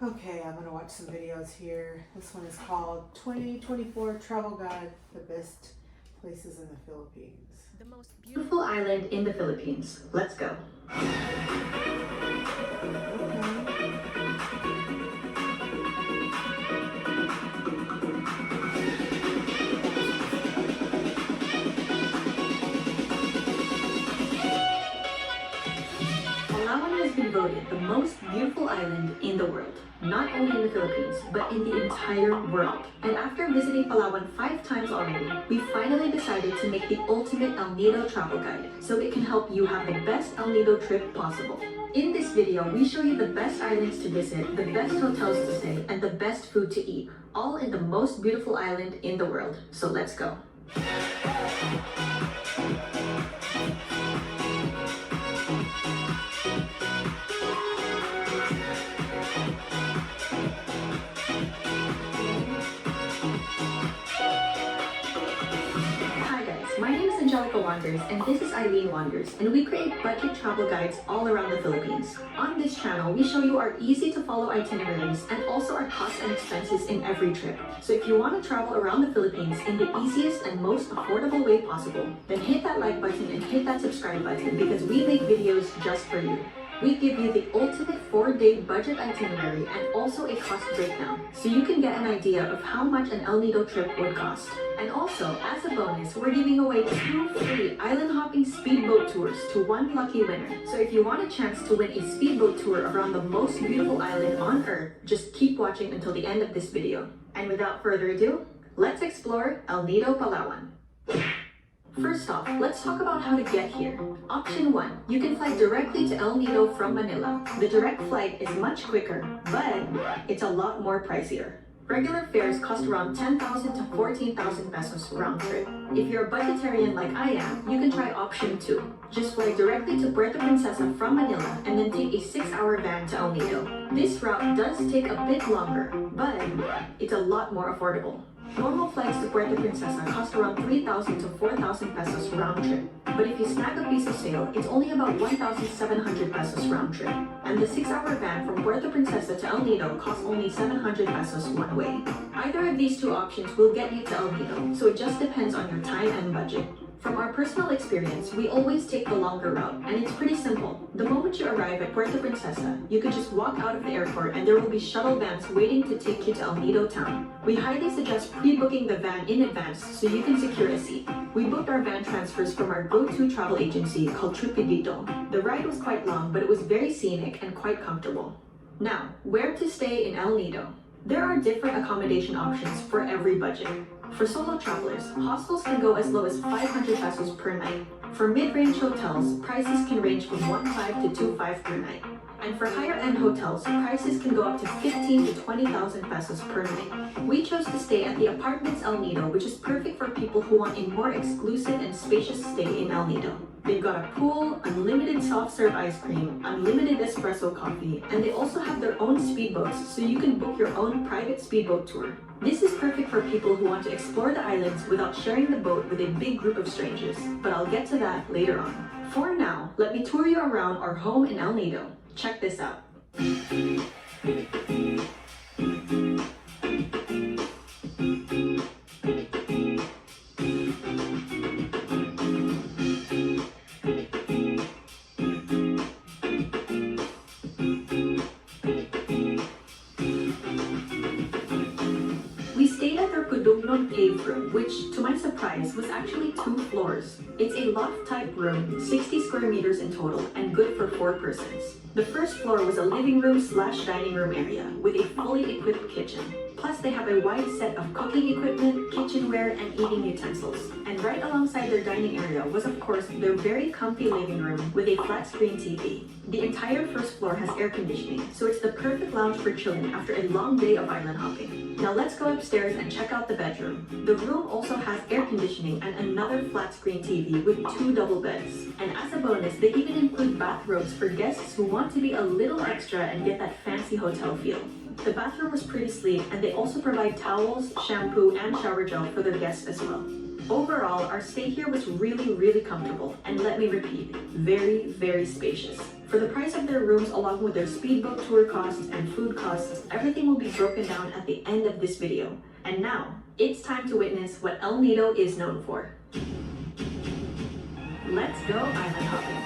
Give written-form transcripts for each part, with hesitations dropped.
Okay, I'm gonna watch some videos here. This one is called 2024 Travel Guide, the best places in the Philippines. The most beautiful island in the Philippines. Let's go. Palawan has been voted the most beautiful island in the world. Not only in the Philippines, but in the entire world. And after visiting Palawan 5 times already, we finally decided to make the ultimate El Nido travel guide, so it can help you have the best El Nido trip possible. In this video, we show you the best islands to visit, the best hotels to stay, and the best food to eat, all in the most beautiful island in the world. So let's go. Wanders, and this is Eileen Wanders, and we create budget travel guides all around the Philippines. On this channel, we show you our easy to follow itineraries and also our costs and expenses in every trip. So if you want to travel around the Philippines in the easiest and most affordable way possible, then hit that like button and hit that subscribe button because we make videos just for you. We give you the ultimate 4-day budget itinerary and also a cost breakdown, so you can get an idea of how much an El Nido trip would cost. And also, as a bonus, we're giving away 2 free island hopping speedboat tours to 1 lucky winner. So if you want a chance to win a speedboat tour around the most beautiful island on earth, just keep watching until the end of this video. And without further ado, let's explore El Nido, Palawan. First off, let's talk about how to get here. Option 1, you can fly directly to El Nido from Manila. The direct flight is much quicker, but it's a lot more pricier. Regular fares cost around 10,000 to 14,000 pesos round trip. If you're a budgetarian like I am, you can try option 2. Just fly directly to Puerto Princesa from Manila and then take a 6-hour van to El Nido. This route does take a bit longer, but it's a lot more affordable. Normal flights to Puerto Princesa cost around 3,000 to 4,000 pesos round trip. But if you snag a piece of sale, it's only about 1,700 pesos round trip. And the 6-hour van from Puerto Princesa to El Nido costs only 700 pesos one way. Either of these 2 options will get you to El Nido, so it just depends on your time and budget. From our personal experience, we always take the longer route, and it's pretty simple. The moment you arrive at Puerto Princesa, you can just walk out of the airport and there will be shuttle vans waiting to take you to El Nido town. We highly suggest pre-booking the van in advance so you can secure a seat. We booked our van transfers from our go-to travel agency called Nido. The ride was quite long, but it was very scenic and quite comfortable. Now, where to stay in El Nido? There are different accommodation options for every budget. For solo travelers, hostels can go as low as 500 pesos per night. For mid-range hotels, prices can range from 1.5 to 2.5 per night. And for higher-end hotels, prices can go up to 15 to 20,000 pesos per night. We chose to stay at the Apartments El Nido, which is perfect for people who want a more exclusive and spacious stay in El Nido. They've got a pool, unlimited soft-serve ice cream, unlimited espresso coffee, and they also have their own speedboats, so you can book your own private speedboat tour. This is perfect for people who want to explore the islands without sharing the boat with a big group of strangers, but I'll get to that later on. For now, let me tour you around our home in El Nido. Check this out. Cave room, which to my surprise was actually 2 floors. It's a loft type room, 60 square meters in total, and good for 4 persons. The first floor was a living room / dining room area with a fully equipped kitchen. Plus they have a wide set of cooking equipment, kitchenware, and eating utensils. And right alongside their dining area was of course their very comfy living room with a flat screen TV. The entire first floor has air conditioning, so it's the perfect lounge for chilling after a long day of island hopping. Now let's go upstairs and check out the bedroom. The room also has air conditioning and another flat screen TV with 2 double beds. And as a bonus, they even include bathrobes for guests who want to be a little extra and get that fancy hotel feel. The bathroom was pretty sleek, and they also provide towels, shampoo, and shower gel for their guests as well. Overall, our stay here was really comfortable, and let me repeat, very spacious. For the price of their rooms along with their speedboat tour costs and food costs, everything will be broken down at the end of this video. And now, it's time to witness what El Nido is known for. Let's go island hopping.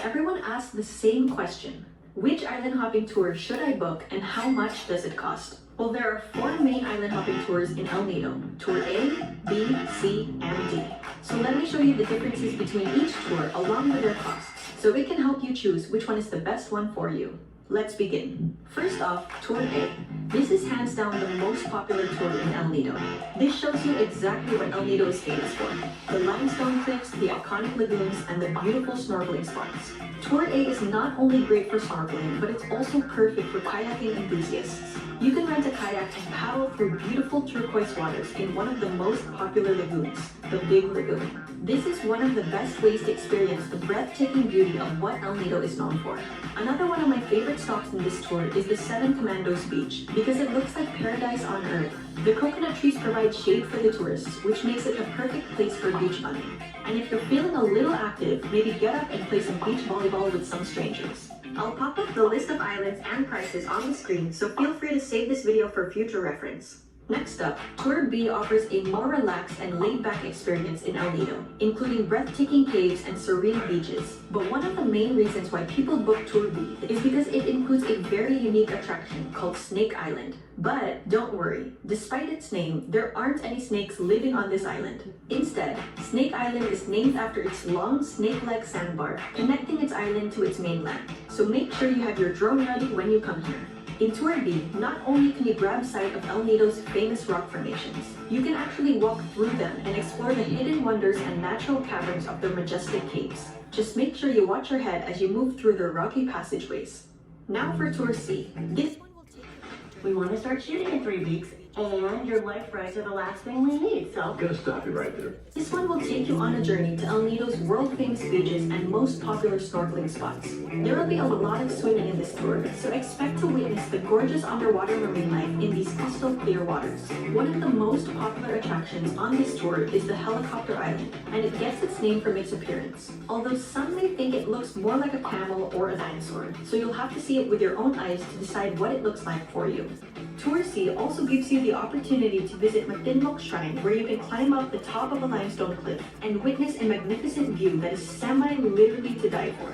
Everyone asks the same question. Which island hopping tour should I book and how much does it cost? Well, there are 4 main island hopping tours in El Nido. Tour A, B, C, and D. So let me show you the differences between each tour along with their costs, so it can help you choose which one is the best one for you. Let's begin. First off, Tour A. This is hands down the most popular tour in El Nido. This shows you exactly what El Nido is famous for. The limestone cliffs, the iconic lagoons, and the beautiful snorkeling spots. Tour A is not only great for snorkeling, but it's also perfect for kayaking enthusiasts. You can rent a kayak and paddle through beautiful turquoise waters in one of the most popular lagoons, the Big Lagoon. This is one of the best ways to experience the breathtaking beauty of what El Nido is known for. Another one of my favorite stops in this tour is the Seven Commandos Beach, because it looks like paradise on earth. The coconut trees provide shade for the tourists, which makes it the perfect place for beach bunning. And if you're feeling a little active, maybe get up and play some beach volleyball with some strangers. I'll pop up the list of islands and prices on the screen, so feel free to save this video for future reference. Next up, Tour B offers a more relaxed and laid-back experience in El Nido, including breathtaking caves and serene beaches. But one of the main reasons why people book Tour B is because it includes a very unique attraction called Snake Island. But don't worry, despite its name, there aren't any snakes living on this island. Instead, Snake Island is named after its long snake-like sandbar, connecting its island to its mainland. So make sure you have your drone ready when you come here. In Tour B, not only can you grab sight of El Nido's famous rock formations, you can actually walk through them and explore the hidden wonders and natural caverns of their majestic caves. Just make sure you watch your head as you move through their rocky passageways. Now for Tour C. This one will take you. We want to start shooting in 3 weeks, and your life rights are the last thing we need, so... I'm gonna stop you right there. This one will take you on a journey to El Nido's world-famous beaches and most popular snorkeling spots. There will be a lot of swimming in this tour, so expect to witness the gorgeous underwater marine life in these crystal clear waters. One of the most popular attractions on this tour is the Helicopter Island, and it gets its name from its appearance. Although some may think it looks more like a camel or a dinosaur, so you'll have to see it with your own eyes to decide what it looks like for you. Tour C also gives you the opportunity to visit Matinmok Shrine, where you can climb up the top of a limestone cliff and witness a magnificent view that is semi-literally to die for.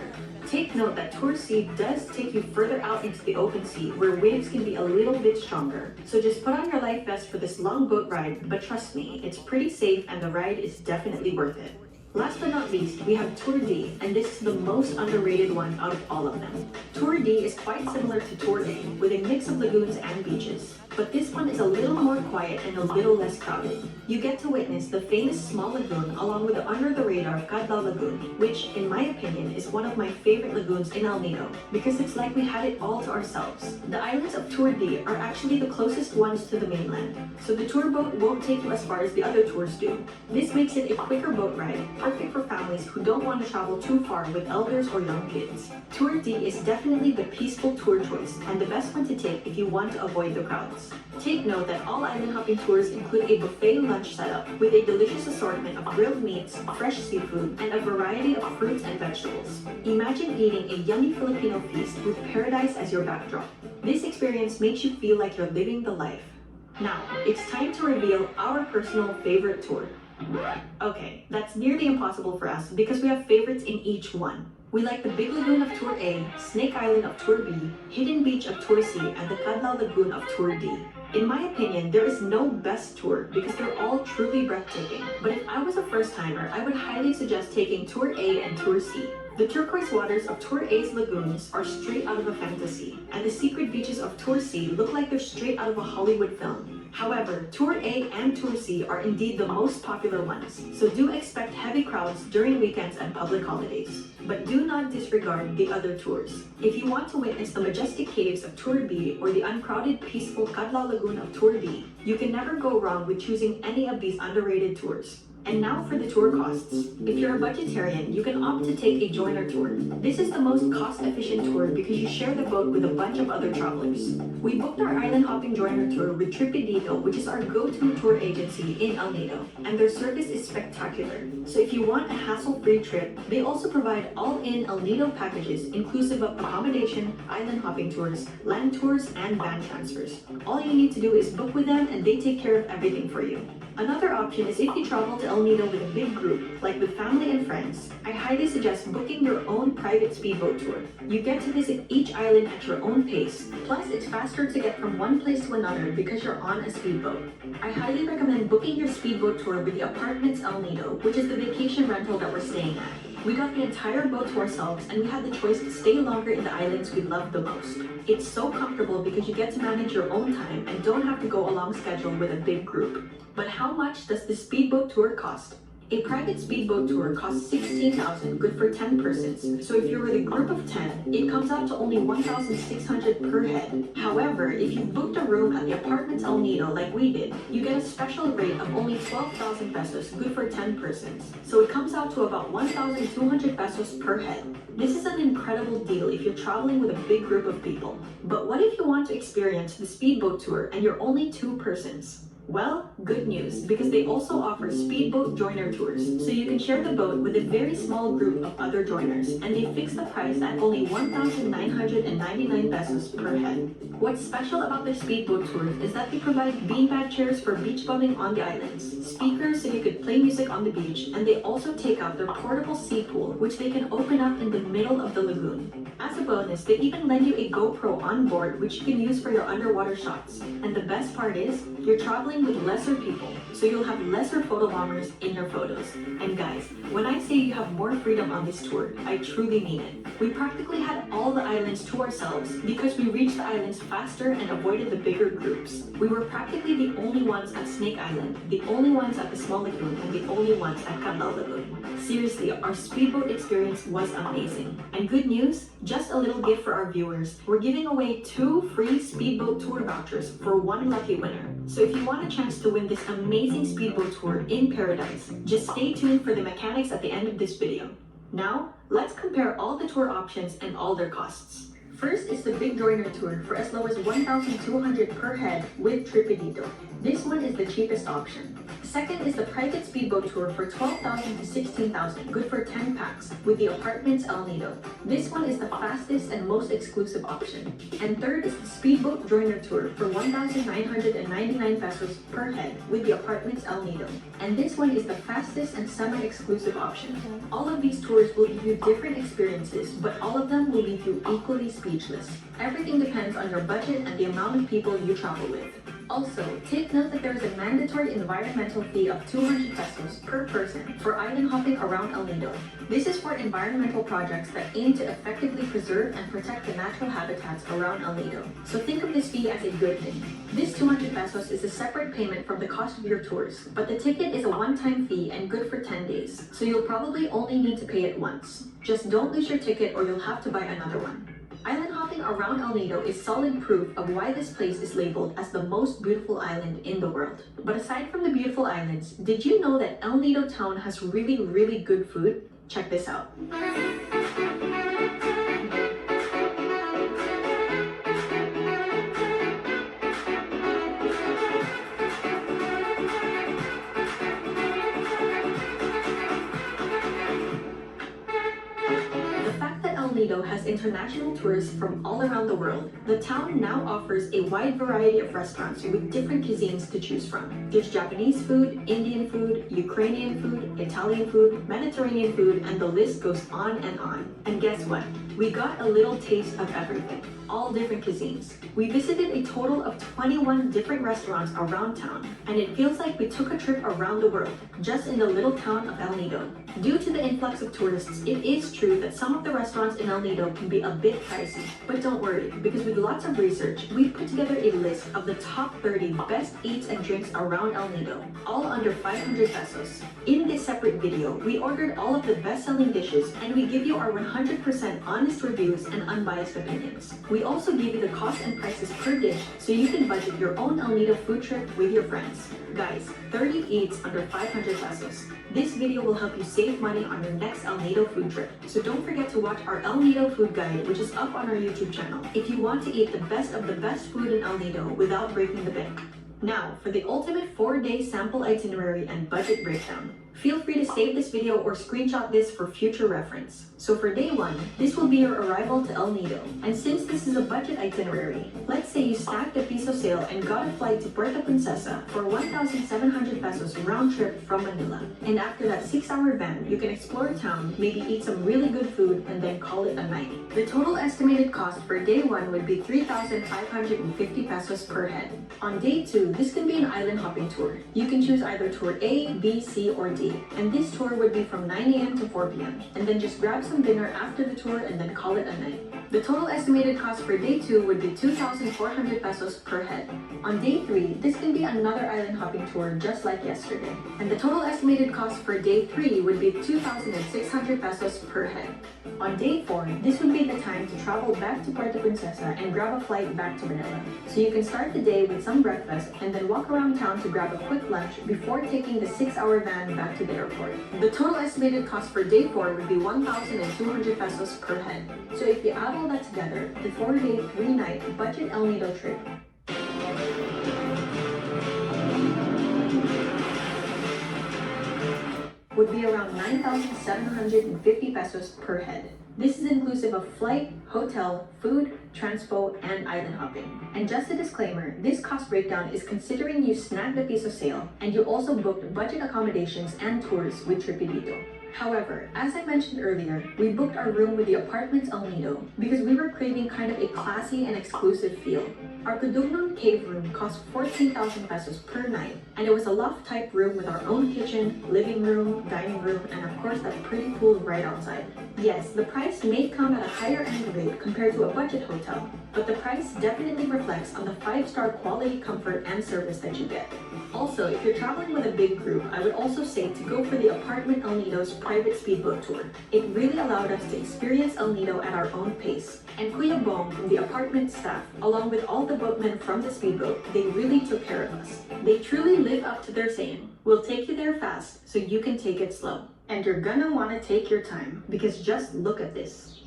Take note that Tour C does take you further out into the open sea, where waves can be a little bit stronger. So just put on your life vest for this long boat ride, but trust me, it's pretty safe and the ride is definitely worth it. Last but not least, we have Tour D, and this is the most underrated one out of all of them. Tour D is quite similar to Tour A, with a mix of lagoons and beaches. But this one is a little more quiet and a little less crowded. You get to witness the famous small lagoon along with the under-the-radar GuideEl Lagoon, which, in my opinion, is one of my favorite lagoons in El Nido, because it's like we had it all to ourselves. The islands of Tour D are actually the closest ones to the mainland, so the tour boat won't take you as far as the other tours do. This makes it a quicker boat ride, perfect for families who don't want to travel too far with elders or young kids. Tour D is definitely the peaceful tour choice and the best one to take if you want to avoid the crowds. Take note that all island hopping tours include a buffet lunch setup with a delicious assortment of grilled meats, fresh seafood, and a variety of fruits and vegetables. Imagine eating a yummy Filipino feast with paradise as your backdrop. This experience makes you feel like you're living the life. Now, it's time to reveal our personal favorite tour. Okay, that's nearly impossible for us because we have favorites in each one. We like the Big Lagoon of Tour A, Snake Island of Tour B, Hidden Beach of Tour C, and the GuideEl Lagoon of Tour D. In my opinion, there is no best tour because they're all truly breathtaking. But if I was a first-timer, I would highly suggest taking Tour A and Tour C. The turquoise waters of Tour A's lagoons are straight out of a fantasy, and the secret beaches of Tour C look like they're straight out of a Hollywood film. However, Tour A and Tour C are indeed the most popular ones, so do expect heavy crowds during weekends and public holidays. But do not disregard the other tours. If you want to witness the majestic caves of Tour B or the uncrowded, peaceful GuideEl Lagoon of Tour D, you can never go wrong with choosing any of these underrated tours. And now for the tour costs. If you're a budgetarian, you can opt to take a joiner tour. This is the most cost-efficient tour because you share the boat with a bunch of other travelers. We booked our island hopping joiner tour with GuideEl, which is our go-to tour agency in El Nido, and their service is spectacular. So if you want a hassle-free trip, they also provide all-in El Nido packages inclusive of accommodation, island hopping tours, land tours, and van transfers. All you need to do is book with them and they take care of everything for you. Another option is if you travel to El Nido with a big group, like with family and friends, I highly suggest booking your own private speedboat tour. You get to visit each island at your own pace, plus it's faster to get from one place to another because you're on a speedboat. I highly recommend booking your speedboat tour with the Apartments El Nido, which is the vacation rental that we're staying at. We got the entire boat to ourselves and we had the choice to stay longer in the islands we love the most. It's so comfortable because you get to manage your own time and don't have to go along schedule with a big group. But how much does the speedboat tour cost? A private speedboat tour costs $16,000, good for 10 persons. So if you're with a group of 10, it comes out to only $1,600 per head. However, if you booked a room at the Apartments El Nido like we did, you get a special rate of only 12,000 pesos, good for 10 persons. So it comes out to about 1,200 pesos per head. This is an incredible deal if you're traveling with a big group of people. But what if you want to experience the speedboat tour and you're only 2 persons? Well, good news, because they also offer speedboat joiner tours, so you can share the boat with a very small group of other joiners, and they fix the price at only 1,999 pesos per head. What's special about their speedboat tours is that they provide beanbag chairs for beach bumming on the islands, speakers so you could play music on the beach, and they also take out their portable sea pool, which they can open up in the middle of the lagoon. As a bonus, they even lend you a GoPro on board, which you can use for your underwater shots. And the best part is, you're traveling with lesser people, so you'll have lesser photo bombers in your photos. And guys, when I say you have more freedom on this tour, I truly mean it. We practically had all the islands to ourselves because we reached the islands faster and avoided the bigger groups. We were practically the only ones at Snake Island, the only ones at the small lagoon, and the only ones at GuideEl Lagoon. Seriously, our speedboat experience was amazing. And good news, just a little gift for our viewers. We're giving away 2 free speedboat tour vouchers for 1 lucky winner. So if you want a chance to win this amazing speedboat tour in paradise, just stay tuned for the mechanics at the end of this video. Now, let's compare all the tour options and all their costs. First is the Big Joiner Tour for as low as 1,200 per head with GuideEl. This one is the cheapest option. Second is the private speedboat tour for 12,000 to 16,000, good for 10 packs, with the Apartments El Nido. This one is the fastest and most exclusive option. And third is the speedboat joiner tour for 1,999 pesos per head, with the Apartments El Nido. And this one is the fastest and semi-exclusive option. All of these tours will give you different experiences, but all of them will leave you equally speechless. Everything depends on your budget and the amount of people you travel with. Also, take note that there is a mandatory environmental fee of 200 pesos per person for island hopping around El Nido. This is for environmental projects that aim to effectively preserve and protect the natural habitats around El Nido. So think of this fee as a good thing. This 200 pesos is a separate payment from the cost of your tours, but the ticket is a one-time fee and good for 10 days, so you'll probably only need to pay it once. Just don't lose your ticket or you'll have to buy another one. Island hopping around El Nido is solid proof of why this place is labeled as the most beautiful island in the world. But aside from the beautiful islands, did you know that El Nido town has really good food? Check this out. Nido has international tourists from all around the world. The town now offers a wide variety of restaurants with different cuisines to choose from. There's Japanese food, Indian food, Ukrainian food, Italian food, Mediterranean food, and the list goes on and on. And guess what? We got a little taste of everything. All different cuisines. We visited a total of 21 different restaurants around town, and it feels like we took a trip around the world, just in the little town of El Nido. Due to the influx of tourists, it is true that some of the restaurants in El Nido can be a bit pricey. But don't worry, because with lots of research, we've put together a list of the top 30 best eats and drinks around El Nido, all under 500 pesos. In this separate video, we ordered all of the best-selling dishes, and we give you our 100% honest honest reviews and unbiased opinions. We also give you the cost and prices per dish so you can budget your own El Nido food trip with your friends. Guys, 30 eats under 500 pesos. This video will help you save money on your next El Nido food trip. So don't forget to watch our El Nido food guide, which is up on our YouTube channel, if you want to eat the best of the best food in El Nido without breaking the bank. Now, for the ultimate 4-day sample itinerary and budget breakdown. Feel free to save this video or screenshot this for future reference. So for day 1, this will be your arrival to El Nido. And since this is a budget itinerary, let's say you snagged a piso sale and got a flight to Puerto Princesa for 1,700 pesos round trip from Manila. And after that 6-hour van, you can explore town, maybe eat some really good food, and then call it a night. The total estimated cost for day 1 would be 3,550 pesos per head. On day 2, this can be an island hopping tour. You can choose either tour A, B, C, or D. And this tour would be from 9 a.m. to 4 p.m. And then just grab some dinner after the tour and then call it a night. The total estimated cost for day 2 would be 2,400 pesos per head. On day 3, this can be another island hopping tour just like yesterday. And the total estimated cost for day 3 would be 2,600 pesos per head. On day 4, this would be the time to travel back to Puerto Princesa and grab a flight back to Manila. So you can start the day with some breakfast and then walk around town to grab a quick lunch before taking the 6-hour van back to the airport. The total estimated cost for day 4 would be 1,200 pesos per head. So if you add all that together, the 4-day, 3-night budget El Nido trip would be around 9,750 pesos per head. This is inclusive of flight, hotel, food, transpo, and island hopping. And just a disclaimer, this cost breakdown is considering you snagged a piso sale and you also booked budget accommodations and tours with Tripidito. However, as I mentioned earlier, we booked our room with the Apartments El Nido because we were craving kind of a classy and exclusive feel. Our Kadugnon cave room cost 14,000 pesos per night, and it was a loft-type room with our own kitchen, living room, dining room, and of course that pretty pool right outside. Yes, the price may come at a higher end rate compared to a budget hotel, but the price definitely reflects on the 5-star quality, comfort, and service that you get. Also, if you're traveling with a big group, I would also say to go for the Apartment El Nido's private speedboat tour. It really allowed us to experience El Nido at our own pace. And Kuya Bong from the apartment staff, along with all the boatmen from the speedboat, they really took care of us. They truly live up to their saying, "We'll take you there fast so you can take it slow." And you're gonna wanna take your time because just look at this.